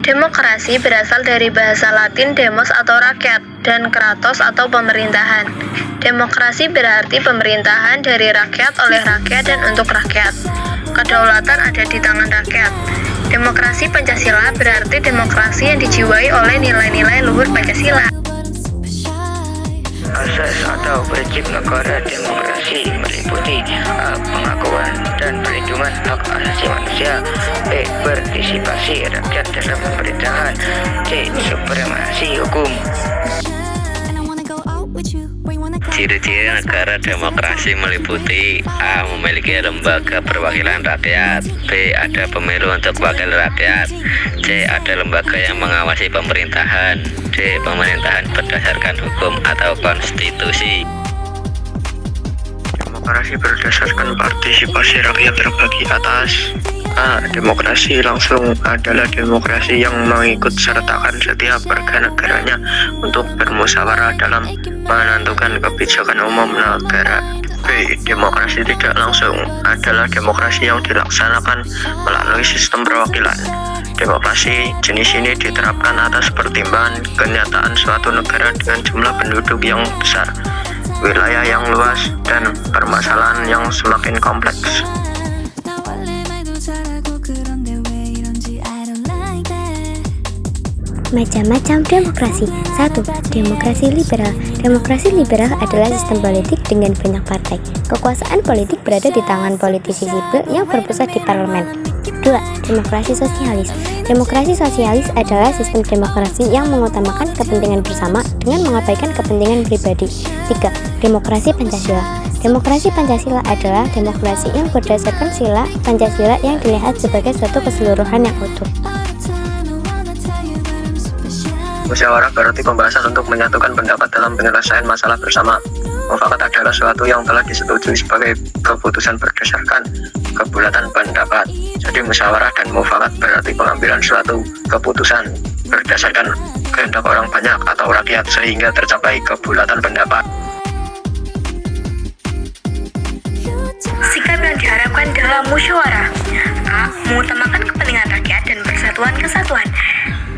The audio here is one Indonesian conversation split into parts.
Demokrasi berasal dari bahasa Latin demos atau rakyat dan kratos atau pemerintahan. Demokrasi berarti pemerintahan dari rakyat, oleh rakyat, dan untuk rakyat. Kedaulatan ada di tangan rakyat. Demokrasi Pancasila berarti demokrasi yang dijiwai oleh nilai-nilai luhur Pancasila. Asas atau prinsip negara demokrasi meliputi A. Pengakuan dan perlindungan hak asasi manusia, B. Partisipasi rakyat dalam pemerintahan, C. Supremasi hukum. Ciri-ciri negara demokrasi meliputi A. Memiliki lembaga perwakilan rakyat, B. Ada pemilu untuk wakil rakyat, C. Ada lembaga yang mengawasi pemerintahan, D. Pemerintahan berdasarkan hukum atau konstitusi. Demokrasi berdasarkan partisipasi rakyat terbagi atas. A. Demokrasi langsung adalah demokrasi yang mengikut sertakan setiap warga negaranya untuk bermusyawarah dalam menentukan kebijakan umum negara. B. Demokrasi tidak langsung adalah demokrasi yang dilaksanakan melalui sistem perwakilan. Demokrasi jenis ini diterapkan atas pertimbangan kenyataan suatu negara dengan jumlah penduduk yang besar, wilayah yang luas, dan permasalahan yang semakin kompleks. Macam-macam demokrasi. 1. Demokrasi liberal. Demokrasi liberal adalah sistem politik dengan banyak partai. Kekuasaan politik berada di tangan politisi sipil yang berpusat di parlemen. 2. Demokrasi sosialis. Demokrasi sosialis adalah sistem demokrasi yang mengutamakan kepentingan bersama dengan mengabaikan kepentingan pribadi. 3. Demokrasi Pancasila. Demokrasi Pancasila adalah demokrasi yang berdasarkan sila Pancasila yang dilihat sebagai suatu keseluruhan yang utuh. Musyawarah berarti pembahasan untuk menyatukan pendapat dalam penyelesaian masalah bersama. Mufakat adalah suatu yang telah disetujui sebagai keputusan berdasarkan kebulatan pendapat. Jadi musyawarah dan mufakat berarti pengambilan suatu keputusan berdasarkan kehendak orang banyak atau rakyat sehingga tercapai kebulatan pendapat. Sikap yang diharapkan dalam musyawarah. A. Mengutamakan kepentingan rakyat dan persatuan kesatuan.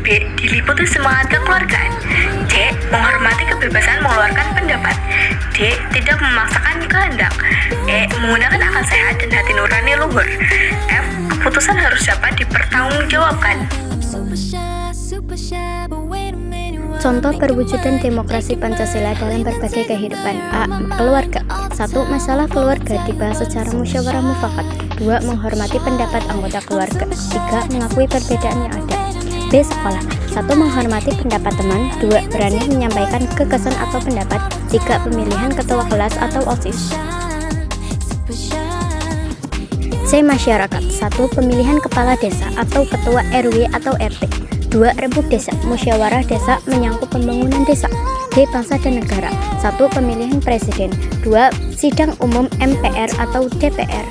B. Diliputi semangat kekeluargaan. C. Menghormati kebebasan mengeluarkan pendapat. D. Tidak memaksakan kehendak. E. Menggunakan akal sehat dan hati nurani luhur. F. Keputusan harus dapat dipertanggungjawabkan. Contoh perwujudan demokrasi Pancasila dalam berbagai kehidupan. A. Keluarga. 1. Masalah keluarga dibahas secara musyawarah mufakat. 2. Menghormati pendapat anggota keluarga. 3. Mengakui perbedaan yang ada. B. Sekolah. 1. Menghormati pendapat teman. 2. Berani menyampaikan gagasan atau pendapat. 3. Pemilihan ketua kelas atau OSIS. C. Masyarakat. 1. Pemilihan kepala desa atau ketua RW atau RT. 2. Rembuk desa. Musyawarah desa menyangkut pembangunan desa. D. Bangsa dan negara. 1. Pemilihan presiden. 2. Sidang umum MPR atau DPR.